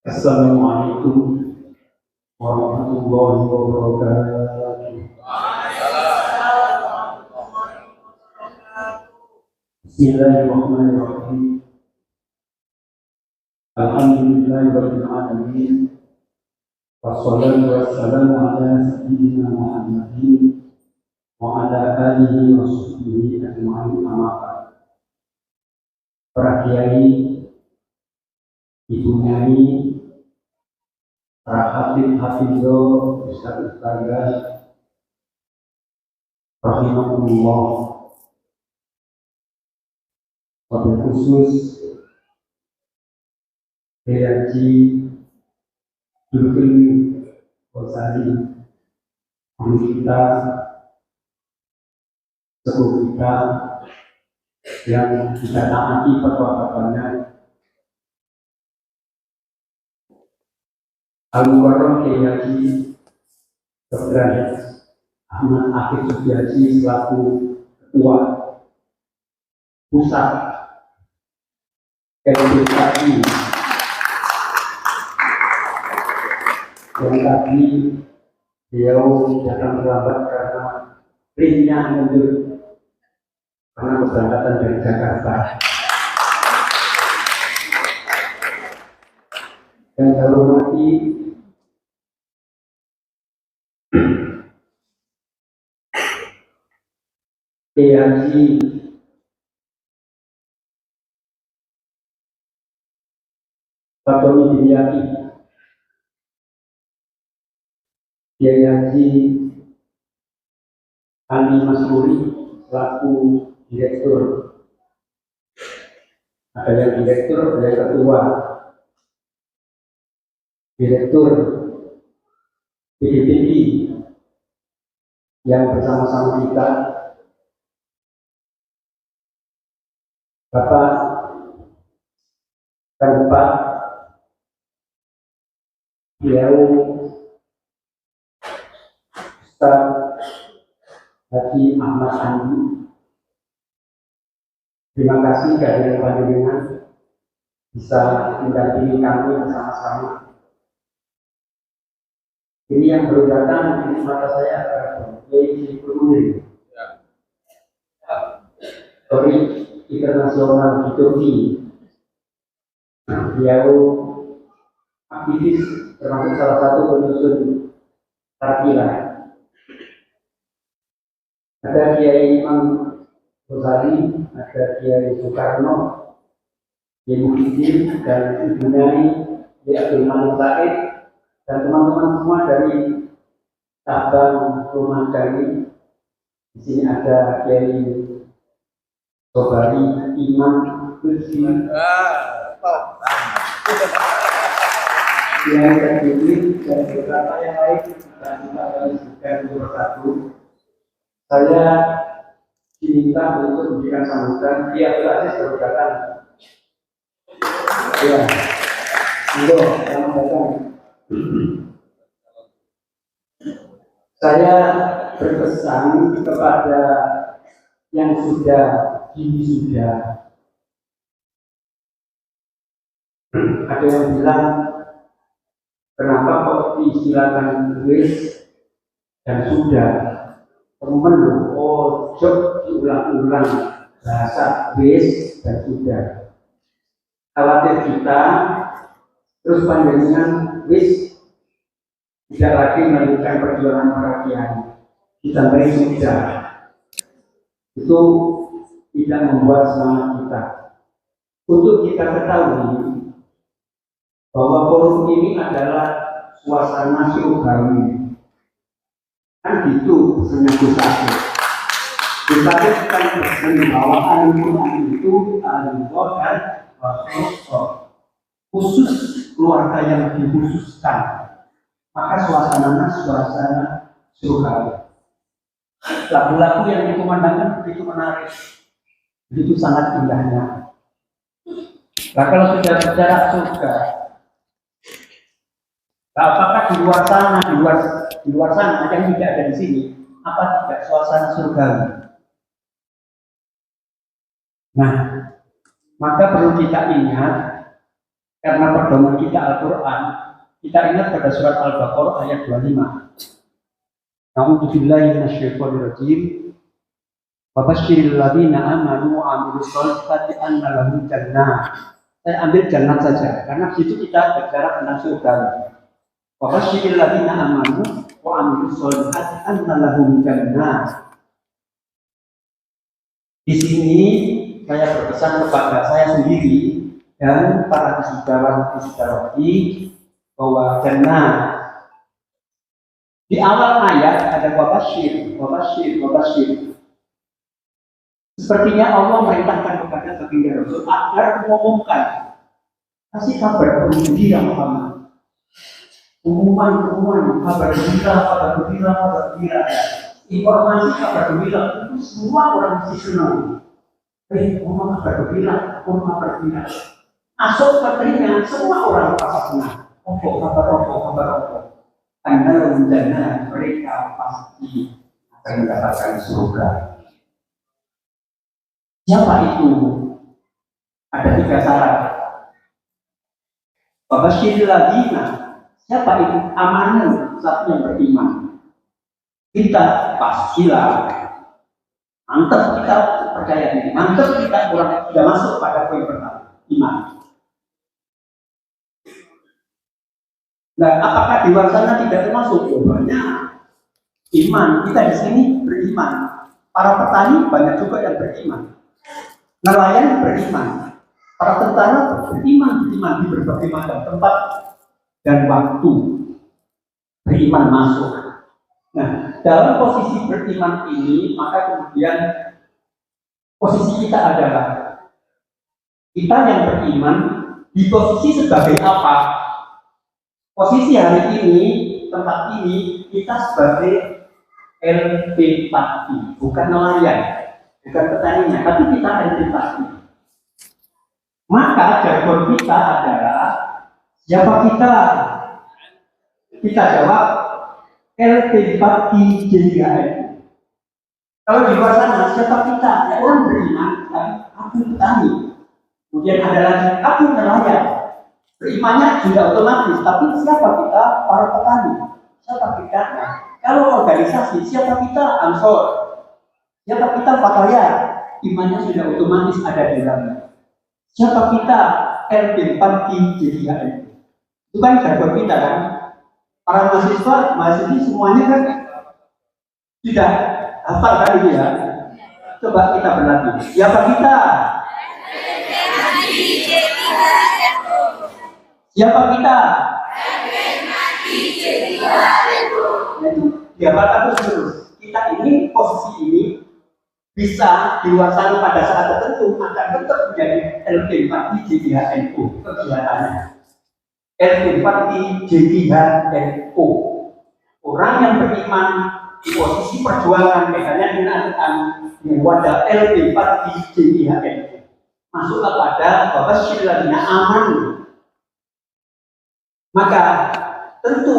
Assalamualaikum warahmatullahi wabarakatuh. Bismillahirrahmanirrahim. Alhamdulillahirabbil alamin. Wassalatu wassalamu ala sayyidina Muhammadin wa ala alihi wa sahbihi ajma'in. Amma ba'd. Para kiai, ibu nyai, para hafidh-hafidho, ustaz-ustazah, rahimahumullah. Wabil khusus Haji Zulkifli Ghazali, guru kita, sepuh kita yang kita taati fatwa-fatwanya, Al-Mukarram Kiai Haji Dr. Ahmad Akif Sudiaji selaku Ketua Pusat Edukasi yang tadi beliau datang terlambat karena ringnya mundur karena keberangkatan dari Jakarta. Yang saya hormati Kiai Haji Fatoni Dimyati, Kiai Haji Ali Masmuri selaku direktur. Ada yang direktur, ada yang ketua. Direktur PDPD yang bersama-sama kita, Bapak Kanpat beliau Ustaz Haji Ahmad Andi. Terima kasih kehadiran panjenengan bisa mendampingi kami bersama-sama. Ini yang baru datang di mata saya adalah Kiai Haji Tori Internasional di Turki. Beliau aktivis, termasuk salah satu penyusun Tarkila. Ada Kiai Imam Ghazali, ada Kiai Soekarno, Kiai Muhyiddin, dan Ibu Nyai Kiai Abdul Malik Said, dan teman-teman semua dari cabang rumah kami. Di sini ada Kiai Sobari Imam Kusman, Kiai Terpilih, dan beberapa yang lain, dan kita akan disebutkan satu-satu. Saya diminta untuk memberikan sambutan. Dia berhasil baru datang. Ya, selamat datang. Saya berpesan kepada yang sudah wisuda. Ada yang bilang, kenapa kok diistilahkan wis dan sudah? Teman-teman, ojo diulang-ulang bahasa wis dan sudah. Khawatir kita terus panjenengan wis tidak lagi melanjutkan perjuangan para kiai, ditambahi sudah. Itu tidak membuat semangat kita. Untuk kita ketahui bahwa forum ini adalah suasana syurgawi. Kan gitu pesannya Gusake. Gusake kan membawa Al-Quran itu Al-Quran dan Rasul, khusus keluarga yang dikhususkan. Maka suasananya suasana surgawi. Lagu-lagu yang dikumandangkan begitu menarik, begitu sangat indahnya. Nah, kalau sudah bicara surga, apakah di luar sana yang tidak ada di sini, apa tidak suasana surgawi? Nah, maka perlu kita ingat karena pedoman kita Al-Quran, kita ingat pada surat Al-Baqarah ayat 25. Na'udzubillahi minasyaitonirrajim. Wa basyiril ladzina amanu wa 'amilus sholihati anna lahum jannah. Saya ambil jannah saja karena di situ kita bicara tentang surga. Wa basyiril ladzina amanu wa 'amilus sholihati anna lahum jannah. Di sini saya berpesan kepada saya sendiri dan para wisudawan-wisudawati bahwa jannah di awal ayat ada wabasyir. Sepertinya Allah merintahkan kepada baginda Rasul agar mengumumkan, kasih kabar gembira Muhammad. Umuman, kabar gembira. Informasi kabar gembira itu semua orang mesti senang. Kabar gembira. Masuk ke telinga semua orang pasti senang. Kabar. Anda rencana mereka pasti akan mendapatkan surga. Siapa itu? Ada 3 syarat. Wabasyiril ladzina. Siapa itu? Amanu, satu yang beriman. Kita pastilah mantap, kita percaya diri, mantap kita orang sudah masuk pada poin pertama, iman. Nah, apakah di luar sana tidak termasuk? Jawabannya iman. Kita di sini beriman. Para petani banyak juga yang beriman. Nelayan beriman. Para tentara beriman di berbagai macam tempat dan waktu. Beriman masuk. Nah, dalam posisi beriman ini, maka kemudian posisi kita adalah kita yang beriman di posisi sebagai apa? Posisi hari ini, tempat ini, kita sebagai LP4I, bukan nelayan, bukan petaninya, tapi kita LP4I. Maka jargon kita adalah siapa kita? Kita jawab LP4I JIHN. Kalau di luar sana, siapa kita? Ya, orang beriman, aku petani. Kemudian ada lagi, aku nelayan. Berimannya juga otomatis, tapi siapa kita? Para petani. Siapa kita? Kalau organisasi, siapa kita? Ansor. Siapa kita? Fataya. Imannya sudah otomatis ada di dalamnya. Siapa kita? LP4I JIHN. Itu kan jargon kita kan? Para mahasiswi semuanya kan tidak hafal kan ini ya. Coba kita berlatih. Siapa kita? Siapa kita? Itu dihafalkan terus. Kita ini posisi ini bisa di luar sana pada saat tertentu akan tetap menjadi LP4I JIHNU kegiatannya. LP4I JIHNU. Orang yang beriman di posisi perjuangan misalnya dinamakan wadah LP4I JIHNU. Masuklah pada wabasyiril ladzina amanu. Maka tentu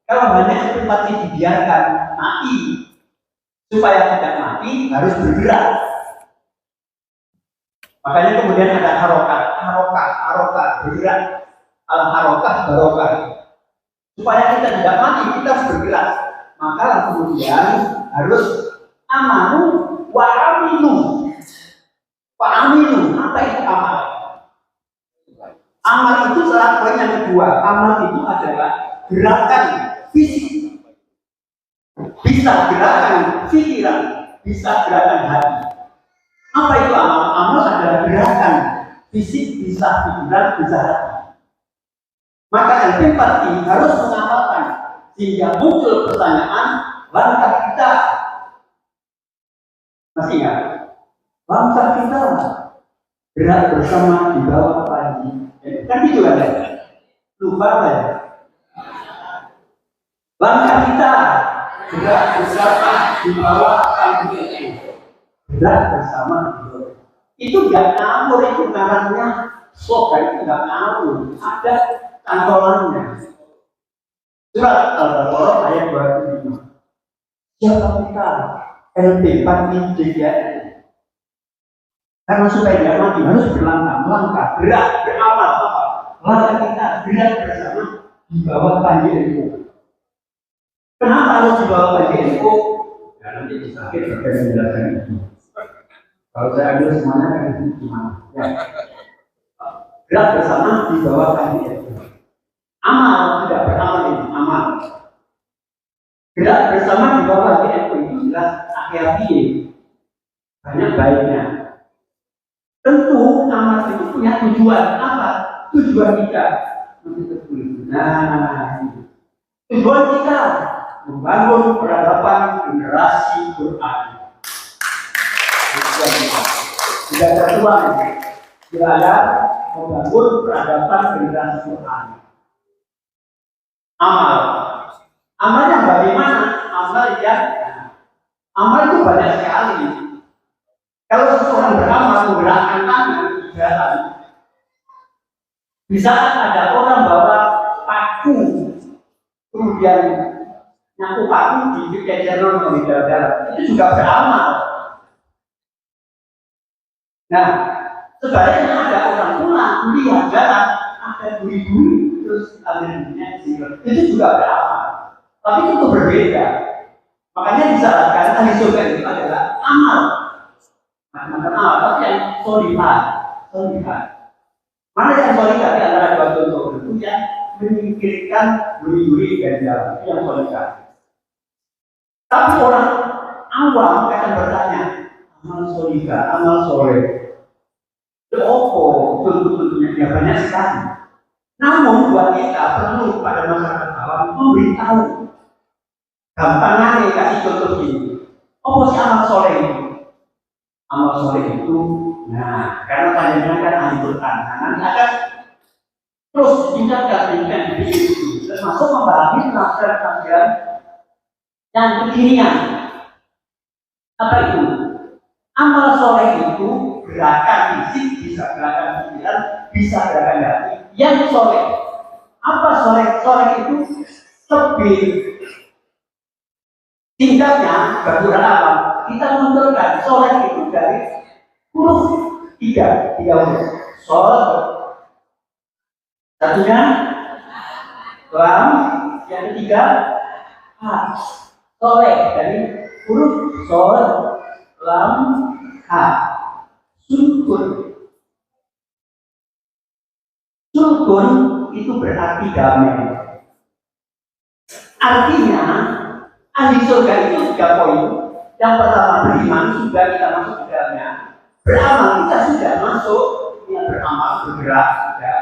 kalau hanya LP4I dibiarkan mati, supaya tidak mati harus bergerak. Makanya kemudian ada harokat bergerak. Al-harokah barokah. Supaya kita tidak mati, kita harus bergerak. Maka kemudian harus amanu wa aminu. Apa itu amal? Amal itu salah poin yang kedua. Amal itu adalah gerakan fisik. Bisa gerakan pikiran, bisa gerakan hati. Apa itu amal? Amal adalah gerakan fisik, bisa pikiran, bisa hati. Maka LP4I harus mengamalkan sehingga muncul pertanyaan langkah kita. Masih ingat? Langkah kita gerak bersama di bawah pagi. Kan gitu kan ya? Lupa ya? Langkah kita gerak bersama di bawah pagi. Gerak bersama di bawah. Itu tidak ngawur, itu namanya slogan, itu tidak ngawur. Ada kantolannya. Surat Al-Baqarah ayat 25. Siapa kita? LP4I JIHN. Karena supaya dia mati harus melangkah, gerak, beramal apa? maka kita gerak bersama di bawah Panji NU. Kenapa harus di bawah Panji NU? Karena nanti sakit akan menjelaskan itu. Kalau saya ambil semuanya kan itu gimana? Ya. Gerak bersama di bawah Panji NU. Amal tidak beramal ini, amal. Gerak bersama di bawah Panji NU itu jelas akhir-akhir banyak baiknya. Tentu amal itu punya tujuan apa? Tujuan kita. Nah, tujuan kita membangun peradaban generasi Quran. Tidak tertuang. Tidak ada membangun peradaban generasi Quran. Amal. Amalnya bagaimana? Amal itu banyak sekali. Kalau seseorang beramal menggerakkan tangan di jalan, bisa ada orang bawa paku, kemudian nyaku paku di kejaran di dalam, itu juga beramal. Nah, sebaliknya ada orang pulang kuliah jalan, ada bui-bui terus akhirnya itu juga beramal. Tapi itu berbeda. Makanya disarankan ahli surga itu adalah amal. Tapi yang solihat. Mana yang solihat di antara dua contoh itu yang memikirkan duri-duri ganjaran, itu yang solihat. Tapi orang awam akan bertanya, amal solihat, amal soleh, itu apa? Tentu-tentunya dia banyak sekali. Namun buat kita perlu pada masyarakat awam memberitahu. Gampangnya kasih contoh ini. Apa sih amal soleh itu? Amal soleh itu, nah karena panjangnya kan ahli Quran, nanti akan terus ditingkatkan itu, termasuk memahami tafsir-tafsir yang kekinian. Apa itu? Amal soleh itu gerakan fisik, bisa gerakan pikiran, bisa gerakan hati. Yang soleh, apa soleh? Soleh itu lebih singkatnya berkurang apa? Kita munculkan soleh itu dari huruf tiga huruf. Sol, satunya lam, yang ketiga ha. Soleh dari huruf sol, lam, ha. Sukun. Sukun itu berarti damai. Artinya ahli surga itu 3 poin. Yang pertama beriman, sudah kita masuk ke dalamnya. Beramal, kita sudah masuk. Yang beramal, bergerak, sudah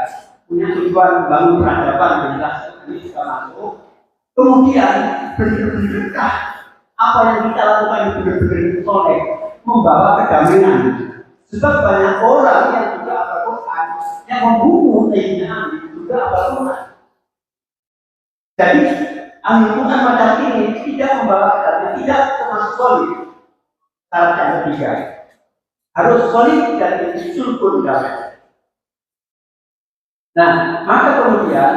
punya tujuan membangun peradaban, jelas ini sudah masuk. Kemudian berkah apa yang kita lakukan itu benar-benar soleh, membawa kedamaian. Sebab banyak orang yang juga hafal Quran, yang membunuh keinginan juga hafal Quran. Jadi ahli Quran macam ini tidak membawa kedamaian, tidak termasuk solid. Syarat yang ketiga harus solid dan sulkun damai. Nah, maka kemudian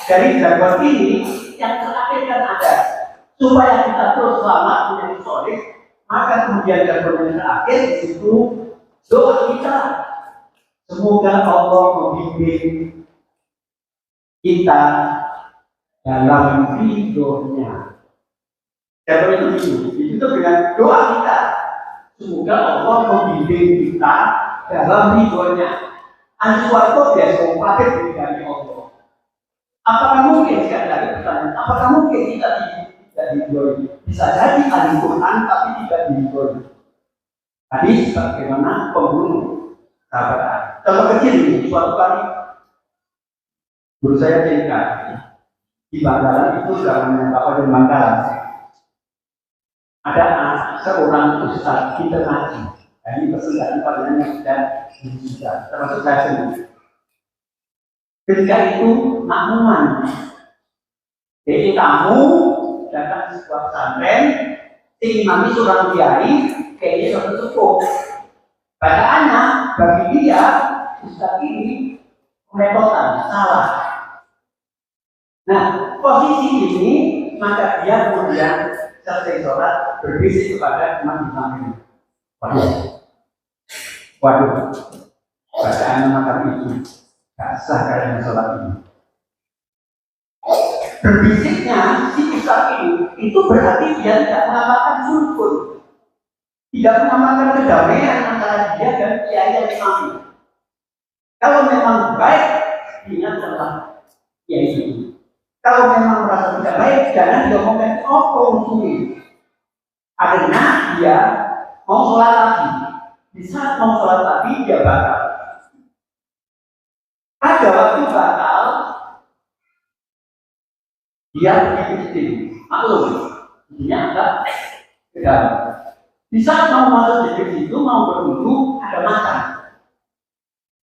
dari jargon ini yang terakhir kan ada supaya kita terus selamat menjadi solid. Maka kemudian jargon yang terakhir di situ doa kita. Semoga Allah membimbing kita dalam ridhonya. Jargon itu ditutup dengan doa kita. Semoga Allah membimbing kita dalam ridhonya. Ansuarko biasa kompatib dari Allah. Apakah mungkin sekali lagi pertanyaan? Apakah mungkin kita tidak diridhoi? Bisa jadi ahli Quran tapi tidak diridhoi. Tadi bagaimana pembunuh sahabat. Contoh kecil ini, suatu kali guru saya cerita di Bangkalan itu zamannya Bapak di Bangkalan. Ada seorang ustaz kita ngaji. Jadi persenjataan padanya sudah dibuka, termasuk saya sendiri. Ketika itu makmuman, jadi tamu datang ke sebuah pesantren, si imam seorang kiai, kayaknya suatu sepuh. Bacaannya bagi dia ustaz ini merepotkan, salah. Nah, posisi ini maka dia kemudian selesai sholat berbisik kepada imam di samping. Waduh, bacaan macam itu, nggak sah karena sholat ini. Berbisiknya si Ishak ini itu berarti dia tidak mengamalkan sulfur, tidak mengamalkan kedamaian antara dia dan kiai yang imami. Kalau memang baik, ingatlah kiai ini. Kalau memang merasa tidak baik, jangan diomongkan ini. Akhirnya dia mau sholat lagi. Di saat mau sholat lagi dia batal. Ada waktu batal, dia pergi ke maklum, intinya agak beda. Di saat mau masuk di situ, mau berwudu, ada macan.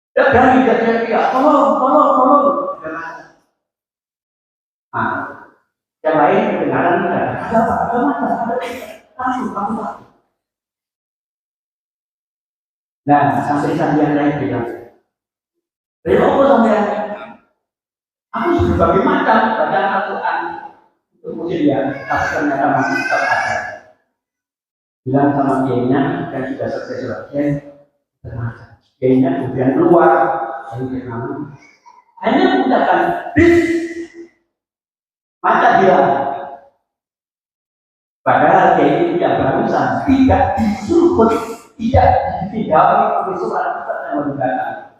Tidak berani dia, tolong, ada macan. Nah, yang lain kedengaran ada macan, kamu tak. Nah, sampai yang lain bilang, dari apa sampai aku berbagai macam baca Al-Quran untuk musim tapi ternyata masih tetap ada. Bilang sama kiainya dan sudah selesai sholatnya, ternyata kiainya kemudian keluar dari kenangan. Hanya menggunakan bis, maka bilang, padahal kiai tidak berurusan, tidak disuruh, tidak dipidai oleh surat yang menggunakan.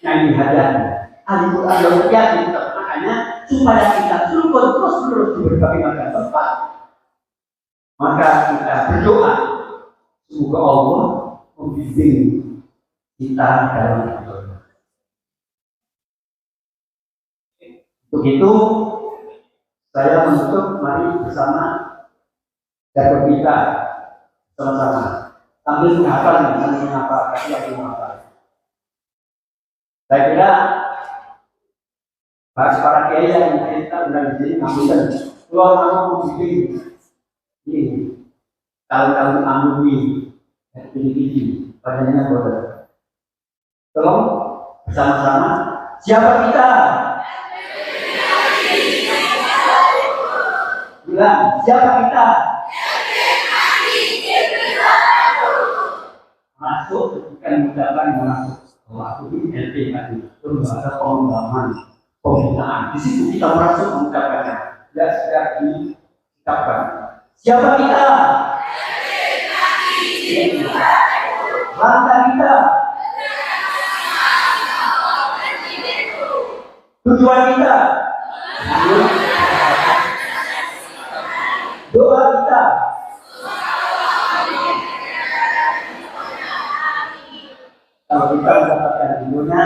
Yang dihadapkan Al-Quran yang makanya supaya kita support terus di berbagai macam tempat, maka kita berdoa semoga Allah membimbing kita dalam hidup. Untuk itu saya menutup, mari bersama jaga kita sama-sama sambil menghafal kasih yang menghafal. Saya kira para kiai yang kita berada di sini ngambilkan kalau mau bikin ini tahun-tahun amuni ini padanya boleh. Tolong bersama-sama siapa kita? Bilang siapa kita? Masuk bukan ucapan masuk. Waktu ini LP tadi itu bahasa pengembangan pembinaan. Di situ kita merasa mengucapkannya, tidak sedang diucapkan. Siapa kita? Langkah kita. Tujuan kita. Doa kita. Kalau kita mendapatkan ilmunya,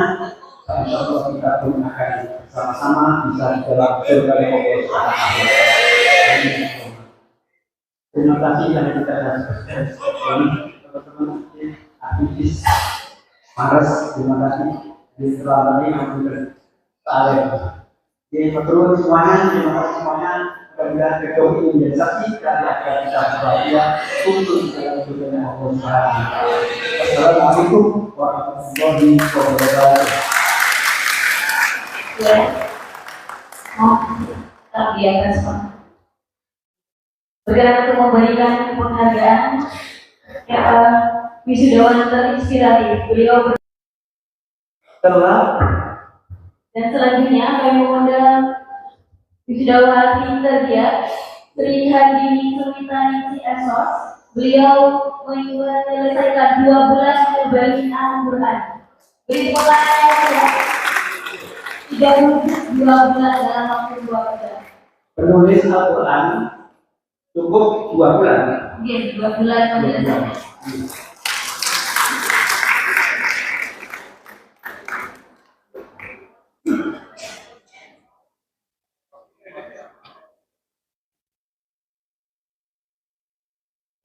insya Allah kita pun akan sama-sama bisa dalam surga yang Allah. Terima kasih yang kita sukses. Teman-teman aktivis Mares, terima kasih di selama ini alhamdulillah. Jadi betul semuanya, terima kasih semuanya. Mudah-mudahan kedua ini menjadi saksi dan agar kita berbahagia untuk dalam surga yang Allah. Assalamualaikum warahmatullahi wabarakatuh. Ya, tetap di atas Pak. Bergerak untuk memberikan penghargaan wisudawan terinspiratif. Beliau Telah dan selanjutnya kami mengundang wisudawati tergiat Sri Handini Sumitani Esos. Beliau menyelesaikan 2 bulan berbagi Al-Quran. Beri tepuk tangan 32 bulan dalam waktu 2 bulan. Penulis Al-Quran cukup 2 bulan. Iya, 2 bulan menyelesaikan.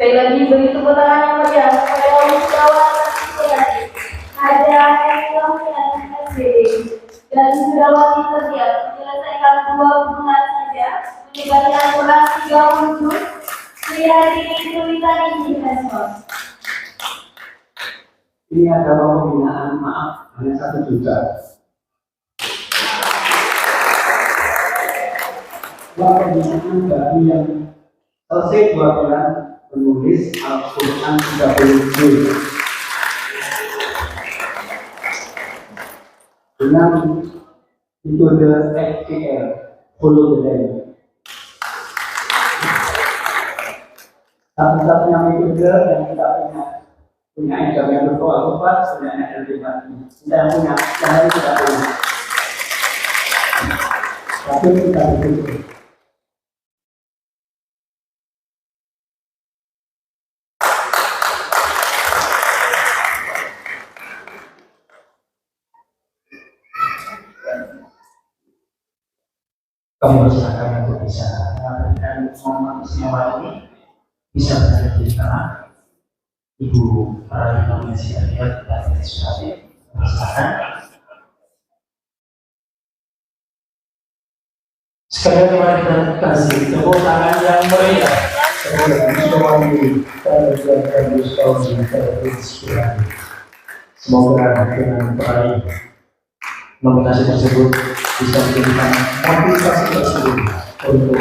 Sekali lagi beri tepuk tangan yang meriah kepada wisatawan terinspiratif Haja Enilah SBD dan wisudawati tergiat menyelesaikan 2 bulan saja menyebarkan Al-Quran 30 juz Sri Handini Sumitani Esos. Ini adalah pembinaan, maaf, hanya 1 juta. Pembinaan bagi yang selesai 2 bulan menulis Al-Quran 30 juz. dengan metode FTL, follow the leader. Satu-satunya metode yang kita punya exam yang berkualitas, punya LDP. Kita yang punya, yang lain tidak punya. Tapi kita begitu. Kami bersilakan untuk bisa memberikan momen istimewa ini, bisa berada di tengah Ibu para nominasi terlihat dan legislatif. Bersilakan. Sekali lagi mari kita kasih tepuk tangan yang meriah. Semoga dengan peraih nominasi tersebut bisa menjadikan motivasi tersebut untuk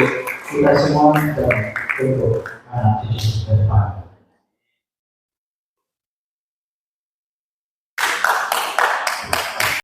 kita semua dan untuk anak cucu ke depan.